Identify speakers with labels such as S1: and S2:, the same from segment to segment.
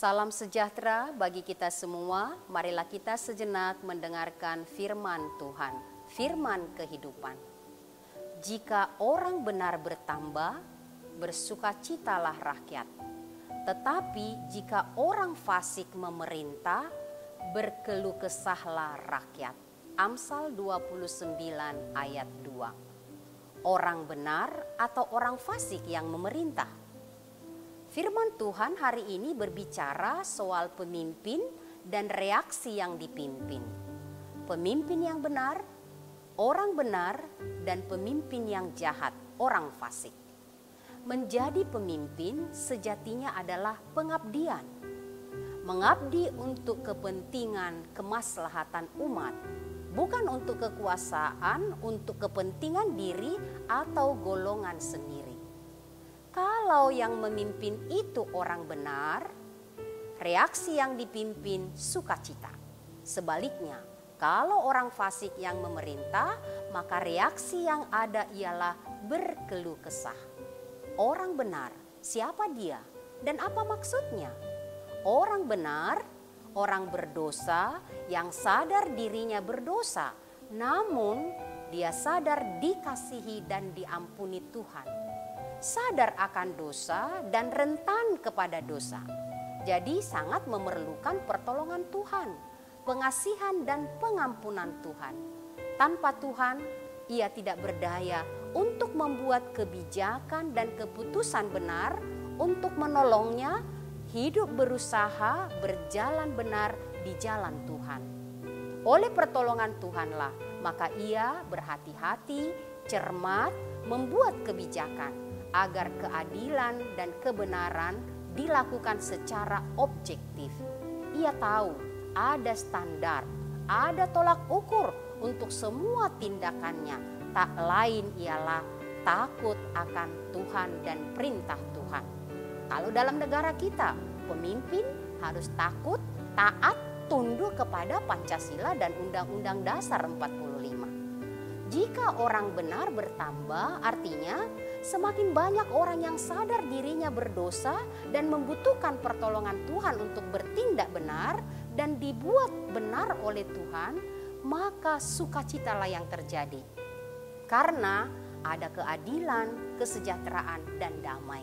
S1: Salam sejahtera bagi kita semua. Marilah kita sejenak mendengarkan firman Tuhan, firman kehidupan. Jika orang benar bertambah, bersukacitalah rakyat. Tetapi jika orang fasik memerintah, berkeluh kesahlah rakyat. Amsal 29 ayat 2. Orang benar atau orang fasik yang memerintah? Firman Tuhan hari ini berbicara soal pemimpin dan reaksi yang dipimpin. Pemimpin yang benar, orang benar, dan pemimpin yang jahat, orang fasik. Menjadi pemimpin sejatinya adalah pengabdian. Mengabdi untuk kepentingan kemaslahatan umat, bukan untuk kekuasaan, untuk kepentingan diri atau golongan sendiri. Kalau yang memimpin itu orang benar, reaksi yang dipimpin sukacita. Sebaliknya, kalau orang fasik yang memerintah, maka reaksi yang ada ialah berkeluh kesah. Orang benar, siapa dia dan apa maksudnya? Orang benar, orang berdosa yang sadar dirinya berdosa, namun dia sadar dikasihi dan diampuni Tuhan. Sadar akan dosa dan rentan kepada dosa. Jadi sangat memerlukan pertolongan Tuhan, pengasihan dan pengampunan Tuhan. Tanpa Tuhan, ia tidak berdaya untuk membuat kebijakan dan keputusan benar untuk menolongnya hidup berusaha berjalan benar di jalan Tuhan. Oleh pertolongan Tuhanlah, maka ia berhati-hati, cermat, membuat kebijakan agar keadilan dan kebenaran dilakukan secara objektif. Ia tahu ada standar, ada tolak ukur untuk semua tindakannya. Tak lain ialah takut akan Tuhan dan perintah Tuhan. Kalau dalam negara kita, pemimpin harus takut, taat, tunduk kepada Pancasila dan Undang-Undang Dasar 45. Jika orang benar bertambah, artinya semakin banyak orang yang sadar dirinya berdosa dan membutuhkan pertolongan Tuhan untuk bertindak benar dan dibuat benar oleh Tuhan, maka sukacitalah yang terjadi. Karena ada keadilan, kesejahteraan, dan damai.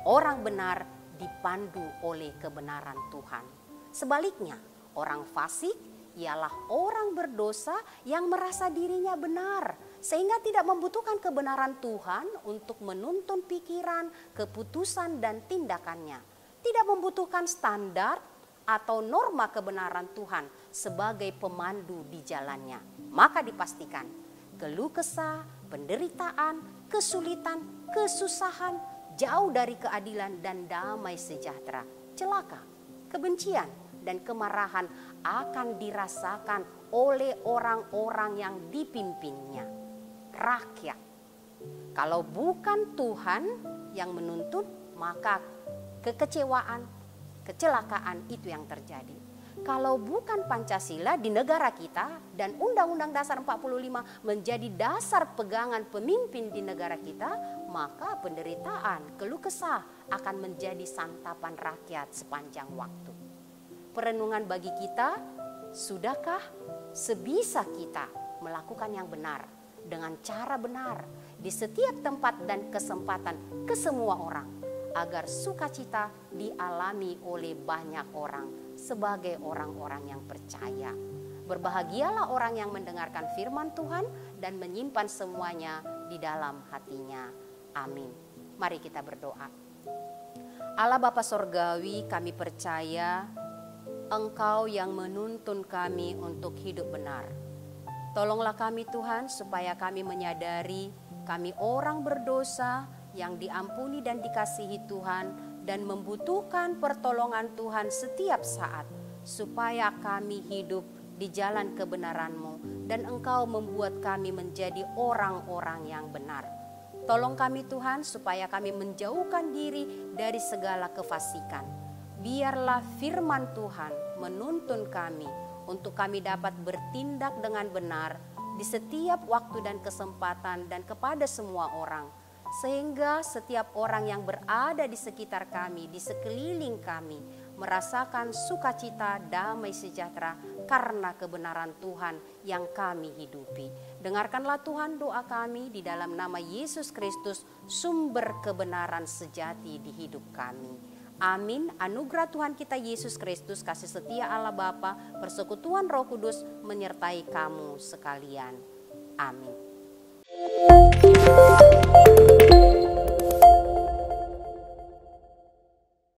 S1: Orang benar dipandu oleh kebenaran Tuhan. Sebaliknya, orang fasik ialah orang berdosa yang merasa dirinya benar, sehingga tidak membutuhkan kebenaran Tuhan untuk menuntun pikiran, keputusan, dan tindakannya. Tidak membutuhkan standar atau norma kebenaran Tuhan sebagai pemandu di jalannya. Maka dipastikan keluh kesah, penderitaan, kesulitan, kesusahan, jauh dari keadilan dan damai sejahtera, celaka, kebencian, dan kemarahan akan dirasakan oleh orang-orang yang dipimpinnya, rakyat. Kalau bukan Tuhan yang menuntun, maka kekecewaan, kecelakaan itu yang terjadi. Kalau bukan Pancasila di negara kita dan Undang-Undang Dasar 45 menjadi dasar pegangan pemimpin di negara kita, maka penderitaan, keluh kesah akan menjadi santapan rakyat sepanjang waktu. Perenungan bagi kita, sudahkah sebisa kita melakukan yang benar dengan cara benar di setiap tempat dan kesempatan ke semua orang, agar sukacita dialami oleh banyak orang sebagai orang-orang yang percaya. Berbahagialah orang yang mendengarkan firman Tuhan dan menyimpan semuanya di dalam hatinya. Amin. Mari kita berdoa. Allah Bapa Sorgawi, kami percaya Engkau yang menuntun kami untuk hidup benar. Tolonglah kami Tuhan supaya kami menyadari kami orang berdosa yang diampuni dan dikasihi Tuhan dan membutuhkan pertolongan Tuhan setiap saat supaya kami hidup di jalan kebenaran-Mu dan Engkau membuat kami menjadi orang-orang yang benar. Tolong kami Tuhan supaya kami menjauhkan diri dari segala kefasikan. Biarlah firman Tuhan menuntun kami untuk kami dapat bertindak dengan benar di setiap waktu dan kesempatan dan kepada semua orang. Sehingga setiap orang yang berada di sekitar kami, di sekeliling kami, merasakan sukacita, damai sejahtera karena kebenaran Tuhan yang kami hidupi. Dengarkanlah Tuhan doa kami di dalam nama Yesus Kristus, sumber kebenaran sejati di hidup kami. Amin. Anugerah Tuhan kita Yesus Kristus, kasih setia Allah Bapa, persekutuan Roh Kudus menyertai kamu sekalian. Amin.